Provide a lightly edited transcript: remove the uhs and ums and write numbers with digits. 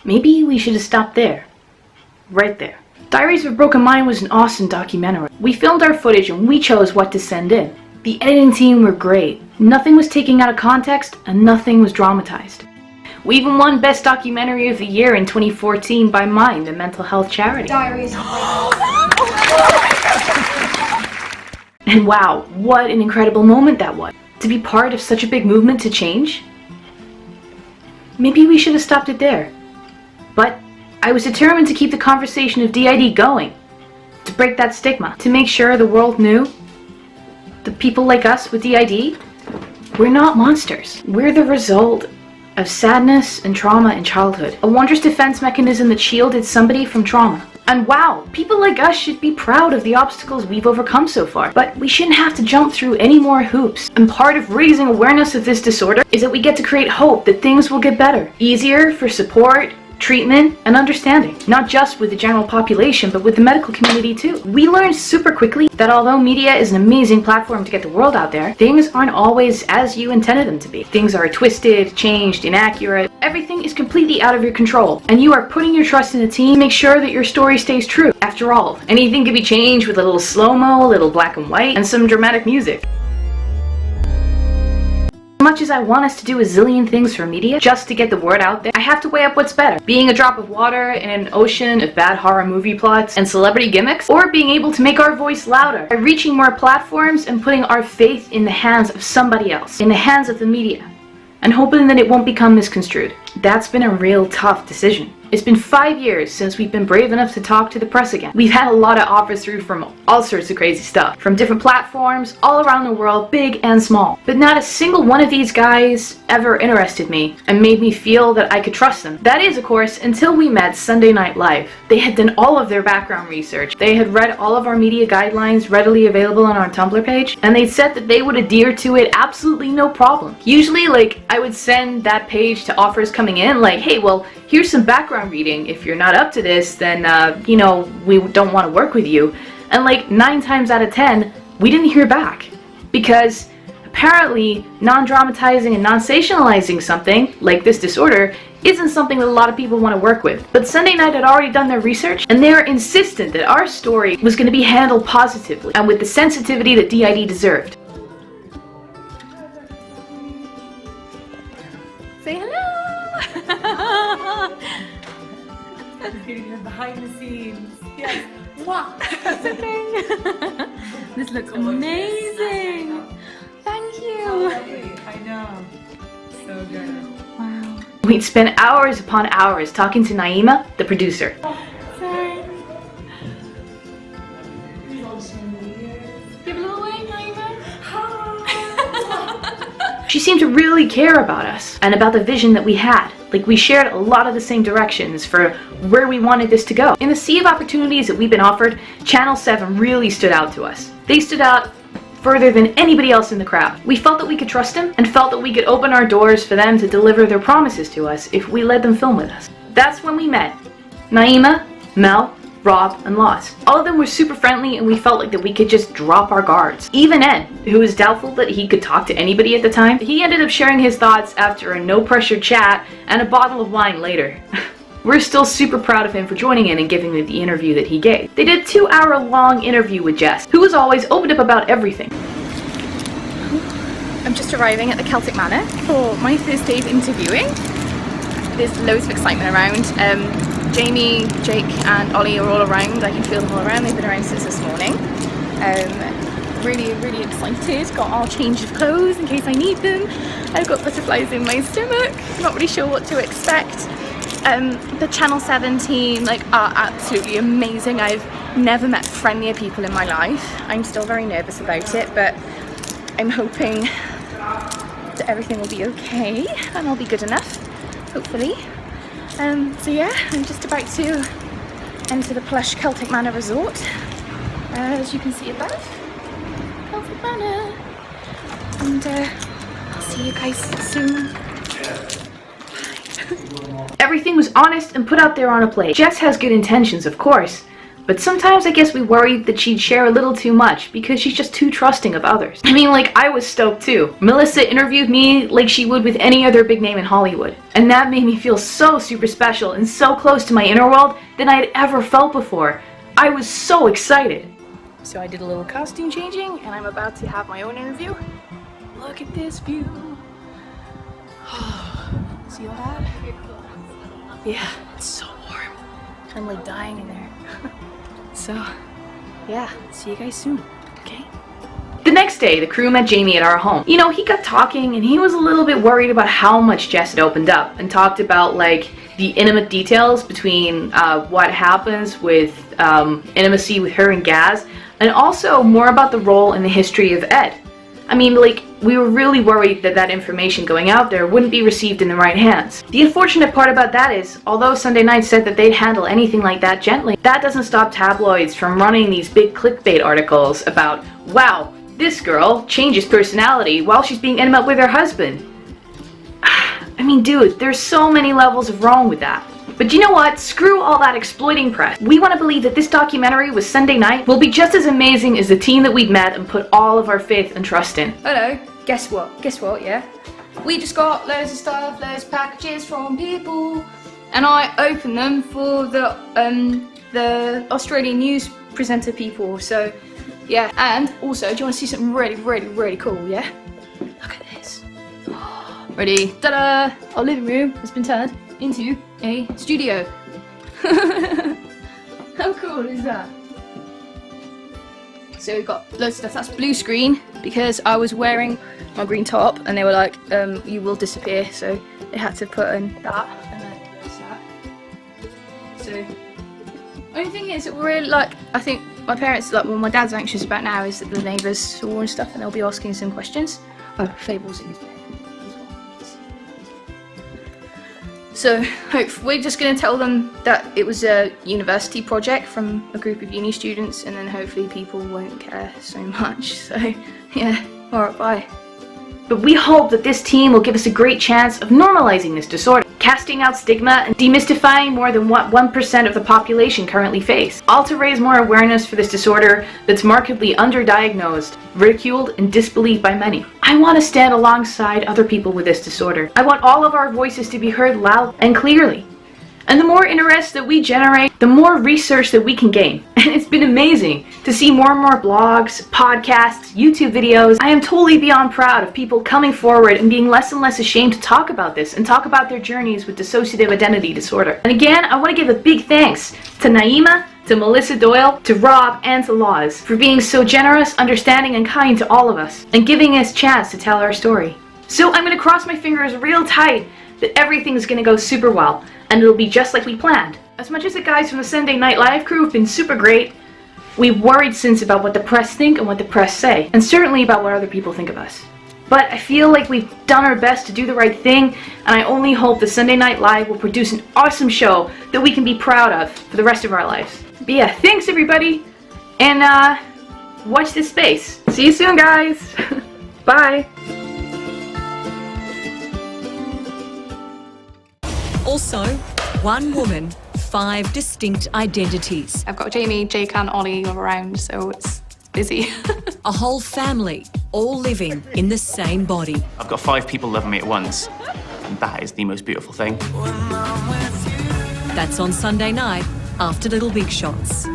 maybe we should have stopped there. Right there. Diaries of a Broken Mind was an awesome documentary. We filmed our footage and we chose what to send in. The editing team were great. Nothing was taken out of context and nothing was dramatized. We even won Best Documentary of the Year in 2014 by Mind, a mental health charity. Diaries. And wow, what an incredible moment that was. To be part of such a big movement to change. Maybe we should have stopped it there. But I was determined to keep the conversation of DID going. To break that stigma. To make sure the world knew that people like us with DID, we're not monsters. We're the result of sadness and trauma in childhood. A wondrous defense mechanism that shielded somebody from trauma. And wow, people like us should be proud of the obstacles we've overcome so far. But we shouldn't have to jump through any more hoops. And part of raising awareness of this disorder is that we get to create hope that things will get better. Easier for support, treatment, and understanding. Not just with the general population, but with the medical community too. We learned super quickly that although media is an amazing platform to get the word out there, things aren't always as you intended them to be. Things are twisted, changed, inaccurate. Everything is completely out of your control, and you are putting your trust in the team to make sure that your story stays true. After all, anything can be changed with a little slow-mo, a little black and white, and some dramatic music. As much as I want us to do a zillion things for media just to get the word out there, I have to weigh up what's better. Being a drop of water in an ocean of bad horror movie plots and celebrity gimmicks, or being able to make our voice louder by reaching more platforms and putting our faith in the hands of somebody else, in the hands of the media, and hoping that it won't become misconstrued. That's been a real tough decision. It's been 5 years since we've been brave enough to talk to the press again. We've had a lot of offers through from all sorts of crazy stuff, from different platforms all around the world, big and small. But not a single one of these guys ever interested me and made me feel that I could trust them. That is, of course, until we met Sunday Night Live. They had done all of their background research. They had read all of our media guidelines readily available on our Tumblr page, and they said that they would adhere to it absolutely no problem. Usually, I would send that page to offers coming in, hey, well, here's some background reading. If you're not up to this, then, we don't want to work with you. And 9 times out of 10, we didn't hear back. Because apparently, non-dramatizing and non-sensationalizing something, like this disorder, isn't something that a lot of people want to work with. But Sunday Night had already done their research, and they were insistent that our story was going to be handled positively, and with the sensitivity that DID deserved. Say hello! Behind the scenes. Yes. Wow. This looks amazing. Thank you. I know. So good. Wow. We'd spend hours upon hours talking to Naima, the producer. Sorry. Give a little wave, Naima. She seemed to really care about us and about the vision that we had. We shared a lot of the same directions for where we wanted this to go. In the sea of opportunities that we've been offered, Channel 7 really stood out to us. They stood out further than anybody else in the crowd. We felt that we could trust them and felt that we could open our doors for them to deliver their promises to us if we let them film with us. That's when we met Naima, Mel, Rob, and Loz. All of them were super friendly, and we felt that we could just drop our guards. Even Ed, who was doubtful that he could talk to anybody at the time, he ended up sharing his thoughts after a no-pressure chat and a bottle of wine later. We're still super proud of him for joining in and giving me the interview that he gave. They did a 2-hour-long interview with Jess, who was always opened up about everything. I'm just arriving at the Celtic Manor for my first day of interviewing. There's loads of excitement around. Jamie, Jake and Ollie are all around. I can feel them all around. They've been around since this morning. Really, really excited. Got our change of clothes in case I need them. I've got butterflies in my stomach. Not really sure what to expect. The Channel 7 team are absolutely amazing. I've never met friendlier people in my life. I'm still very nervous about it, but I'm hoping that everything will be okay and I'll be good enough, hopefully. So yeah, I'm just about to enter the plush Celtic Manor resort, as you can see above. Celtic Manor. And I'll see you guys soon. Everything was honest and put out there on a plate. Jess has good intentions, of course, But sometimes I guess we worried that she'd share a little too much because she's just too trusting of others. I mean, like, I was stoked too. Melissa interviewed me like she would with any other big name in Hollywood. And that made me feel so super special and so close to my inner world than I had ever felt before. I was so excited. So I did a little costume changing and I'm about to have my own interview. Look at this view. See all that? Yeah, it's so warm. I'm like dying in there. So, yeah, see you guys soon, okay? The next day, the crew met Jamie at our home. You know, he got talking and he was a little bit worried about how much Jess had opened up and talked about like the intimate details between what happens with intimacy with her and Gaz, and also more about the role in the history of Ed. I mean, like, we were really worried that that information going out there wouldn't be received in the right hands. The unfortunate part about that is, although Sunday Night said that they'd handle anything like that gently, that doesn't stop tabloids from running these big clickbait articles about, wow, this girl changes personality while she's being intimate with her husband. I mean, dude, there's so many levels of wrong with that. But you know what? Screw all that exploiting press. We want to believe that this documentary with Sunday Night will be just as amazing as the team that we'd met and put all of our faith and trust in. Hello, guess what, yeah? We just got loads of stuff, loads of packages from people, and I opened them for the Australian news presenter people, so yeah. And also, do you want to see something really cool, yeah? Look at this. Ready? Ta-da! Our living room has been turned into a studio. How cool is that? So we've got loads of stuff. That's blue screen because I was wearing my green top and they were like, you will disappear, so they had to put in that and then that. So only thing is that we're really, like, I think my parents, like, what my dad's anxious about now is that the neighbours saw and stuff and they'll be asking some questions. Oh, Fable's in his bed. So we're just going to tell them that it was a university project from a group of uni students, and then hopefully people won't care so much. So yeah, alright, bye. But we hope that this team will give us a great chance of normalizing this disorder, casting out stigma and demystifying more than what 1% of the population currently face, all to raise more awareness for this disorder that's markedly underdiagnosed, ridiculed, and disbelieved by many. I want to stand alongside other people with this disorder. I want all of our voices to be heard loud and clearly. And the more interest that we generate, the more research that we can gain. And it's been amazing to see more and more blogs, podcasts, YouTube videos. I am totally beyond proud of people coming forward and being less and less ashamed to talk about this and talk about their journeys with dissociative identity disorder. And again, I want to give a big thanks to Naima, to Melissa Doyle, to Rob, and to Laws for being so generous, understanding, and kind to all of us and giving us a chance to tell our story. So I'm going to cross my fingers real tight that everything's going to go super well and it'll be just like we planned. As much as the guys from the Sunday Night Live crew have been super great, we've worried since about what the press think and what the press say, and certainly about what other people think of us. But I feel like we've done our best to do the right thing, and I only hope the Sunday Night Live will produce an awesome show that we can be proud of for the rest of our lives. But yeah, thanks everybody, and watch this space. See you soon, guys. Bye. Also, one woman, 5 distinct identities. I've got Jamie, Jake, and Ollie all around, so it's busy. A whole family, all living in the same body. I've got 5 people loving me at once, and that is the most beautiful thing. That's on Sunday night after Little Big Shots.